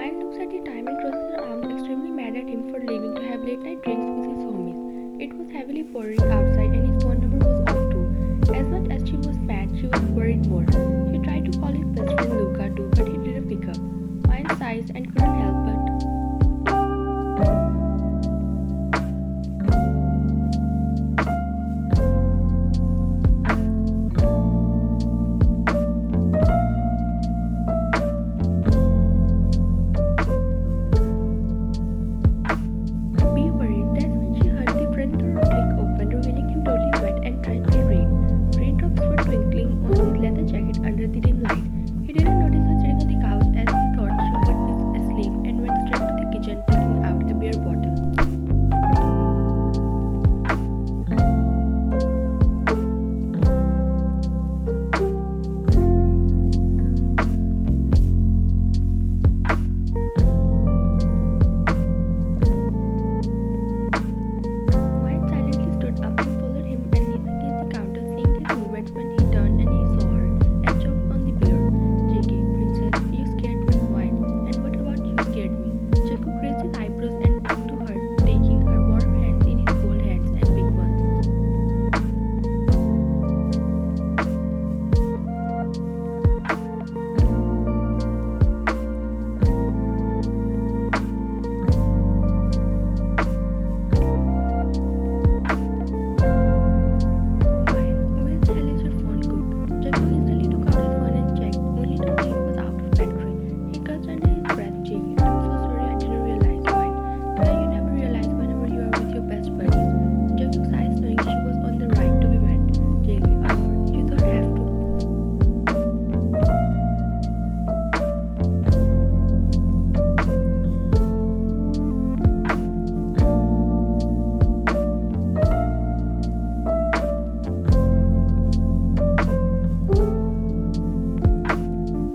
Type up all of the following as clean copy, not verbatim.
Wine looks at the time and crosses her arms, extremely mad at him for leaving to have late night drinks with his homies. It was heavily pouring outside and his phone number was off too. As much as she was mad, she was worried more. She tried to call his best friend Luca too, but he didn't pick up. Wine sighed and couldn't help but be worried. That's when she heard the front door click open, revealing him totally wet and drenched in rain. Raindrops were twinkling on his leather jacket under the dim light. He didn't notice her sitting on the couch as he thought she would be asleep and went straight to the kitchen, taking out a beer bottle. Wyatt silently stood up and followed him and leaned against the counter, seeing his movements when he turned and he saw her, and choked on the beer. JK, princess, you scared me, Wyatt. And what about you scared me? Jacob raised his eyebrows and talked to her, taking her warm hands in his cold hands and big ones. Wyatt, where the hell is your phone cooked? Jacob instantly took out his phone and checked, only to see it was out of battery. He cursed under his breath, JK. I'm so sorry I didn't realize, Wyatt. Yeah, you never realize whenever you are with your best buddies. Jacob sighed, knowing she was on the right to be mad. JK, you don't have to.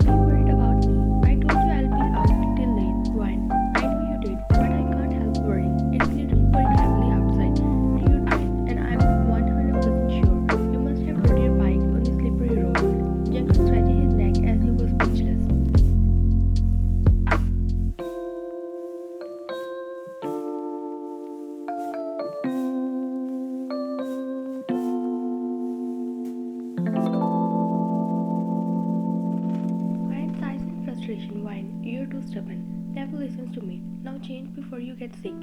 Be worried about me. I told you I'll be out till late, Wyatt. I know you did, but I can't help worrying. It's literally pouring heavily outside, and you're dressed, and I'm 100% sure you must have rode your bike on the slippery road. Jacob scratched his neck as he was speechless. Wyatt sighs in frustration. Wyatt, you're too stubborn. Never listens to me. Now change before you get sick.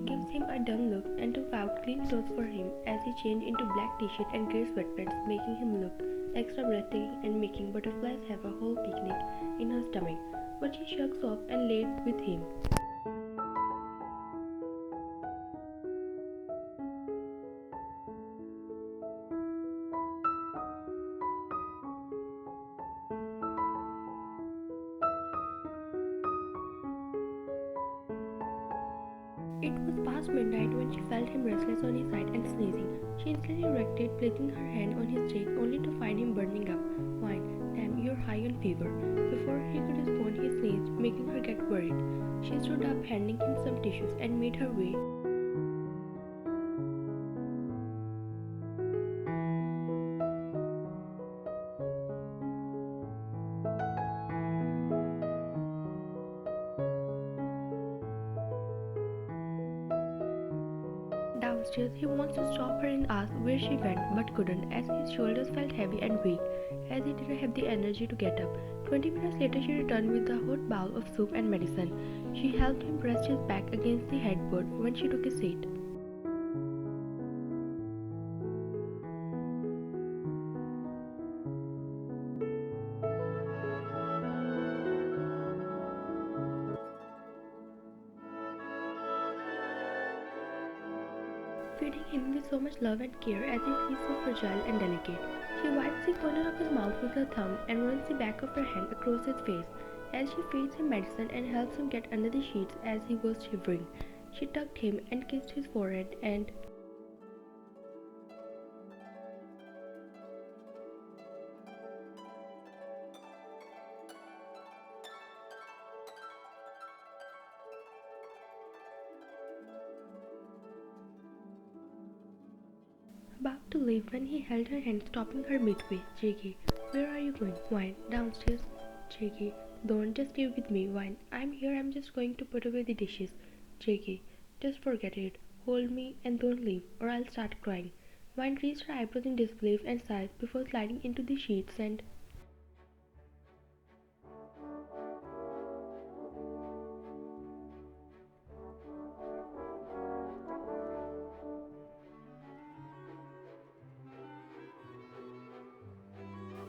Gives him a dumb look and took out clean clothes for him as he changed into black t-shirt and grey sweatpants, making him look extra breathtaking and making butterflies have a whole picnic in her stomach. But she shrugs off and laid with him. It was past midnight when she felt him restless on his side and sneezing. She instantly erected, placing her hand on his cheek only to find him burning up. Wyatt, damn, you're high on fever. Before he could respond, he sneezed, making her get worried. She stood up, handing him some tissues, and made her way. Downstairs, he wants to stop her and ask where she went, but couldn't, as his shoulders felt heavy and weak, as he didn't have the energy to get up. 20 minutes later, she returned with a hot bowl of soup and medicine. She helped him rest his back against the headboard when she took his seat. Feeding him with so much love and care as if he's so fragile and delicate. She wipes the corner of his mouth with her thumb and runs the back of her hand across his face as she feeds him medicine and helps him get under the sheets as he was shivering. She tucked him and kissed his forehead and about to leave when he held her hand, stopping her midway. JK, where are you going? Wyatt, downstairs. JK, Don't just stay with me, Wine. I'm here, I'm just going to put away the dishes. JK, just forget it. Hold me and don't leave, or I'll start crying. Wine raised her eyebrows in disbelief and sighed before sliding into the sheets and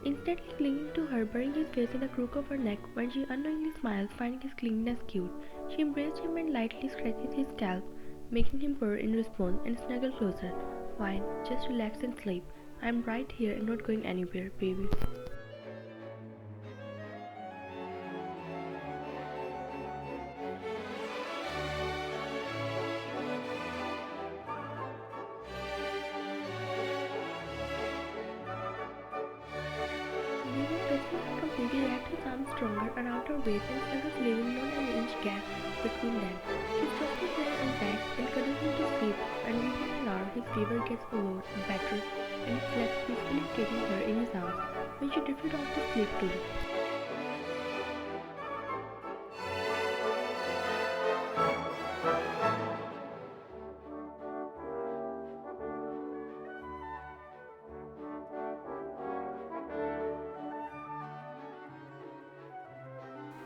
instantly clinging to her, burying his face in the crook of her neck when she unknowingly smiled, finding his clinginess cute. She embraced him and lightly scratched his scalp, making him purr in response and snuggle closer. Wine, just relax and sleep. I'm right here and not going anywhere, baby. Leaving touching her completely wrapped his arms stronger around her waist and snuggled, leaving not an inch gap between them. She stroked his hair and back and cuddled him to sleep, and within an hour his fever gets a lot better, and he slept peacefully taking her in his arms when she drifted off to sleep too.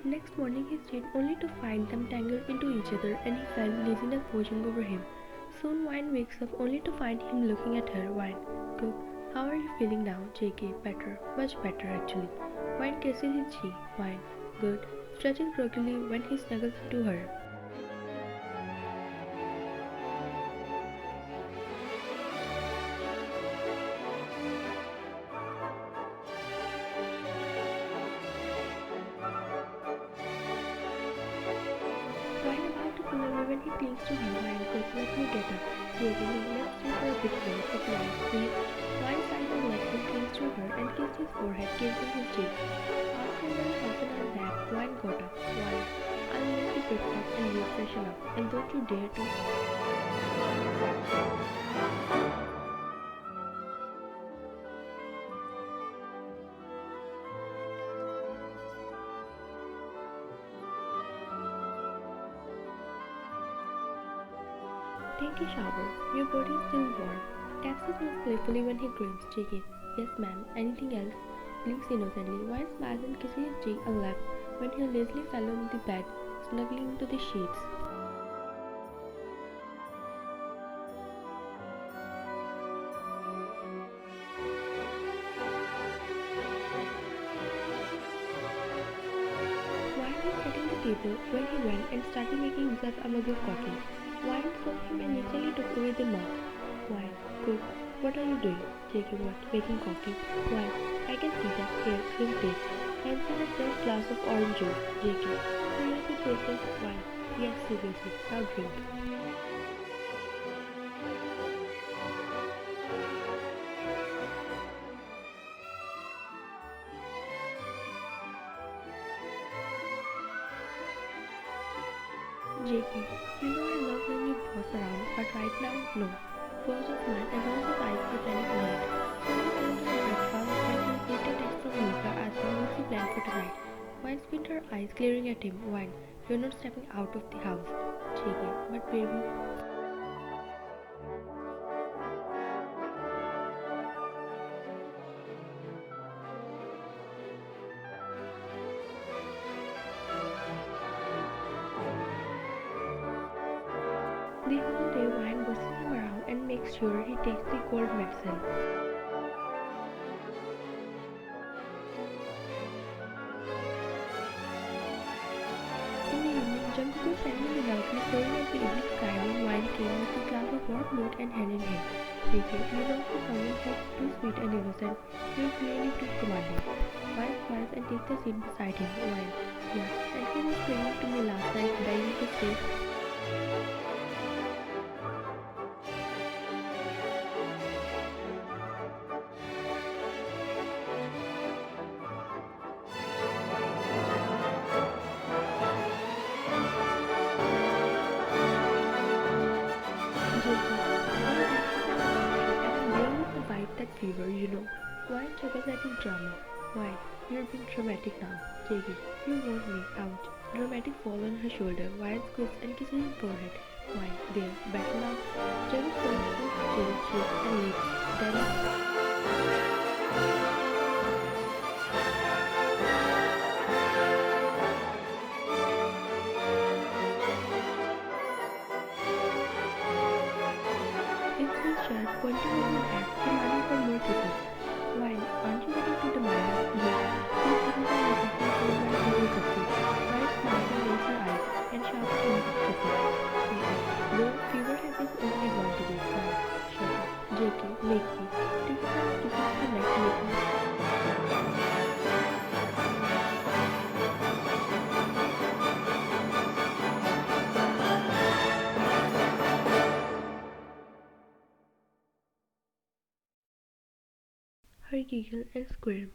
Next morning he stayed only to find them tangled into each other, and he felt laziness washing over him. Soon Wine wakes up only to find him looking at her. Wine, good. How are you feeling now, JK? Better, much better actually. Wine kisses his cheek. Wine, good. Stretches groggily when he snuggles into her. Wine about to pull away when he clings to her. Wine, good. Let me get up. JK, no, let's stay for a bit more. Okay, Wine, please. Wine signed her legs and clings to her and kissed his forehead, kissing his cheek. After one thousand on that, Wine got up. Wine, I'll make you breakfast and you freshen up. And don't you dare to. Take a shower. Your body is still warm. Taps his nose playfully when he grins. JK, yes ma'am. Anything else? Blinks innocently. Wine smiles and kisses his cheek and left when he lazily fell on the bed, snuggling into the sheets. Wine was setting the table when he ran and started making himself a mug of coffee. Wine saw him and instantly took away the mug. Wine, good. What are you doing? JK, what? Making coffee. Wine, I can see that. Here, drink this. Hands him a fresh glass of orange juice. JK, seriously, Playful? Wine, yes, seriously. Now drink. JK, you know I love when you boss around, but right now, no. Closed his mind and rolled his eyes pretending to read. Then he turned to the breakfast and he received a text from Lisa asking what she planned for tonight. Wine squinted her eyes, glaring at him. Wine, you're not stepping out of the house. JK, but baby. The whole day Wine bosses him around and makes sure he takes the cold medicine. In the evening, Jungkook was standing devoutly staring at the evening sky when Wine came with a glass of warm milk and hand in hand. JK, you know for someone who's too sweet and innocent, you're clearly too commanding. Wine smiles and takes a seat beside him. Wine, yeah, and he was praying to me last night, begging to stay. JK, and I'm barely survived that fever, you know. Wine chuckles at his drama. Why? You're being dramatic now. JK, you want me out. Dramatic fall on her shoulder, Wine scoops and kisses his forehead. Wine, there, better now. Jerry folds his chin, cheek, and lips. Then it's his shirt, pointing at her ass, demanding for more kisses. Wine, aren't you ready to demand? Yes. His kisses are resentful told by several cupcakes. Wine smiles and rolls her eyes, and shouts dramatic kisses. Though fever has its own advantages. Wine, shut up. JK, make me. Take a fast kisses her neck, make me. Her giggle and squirm.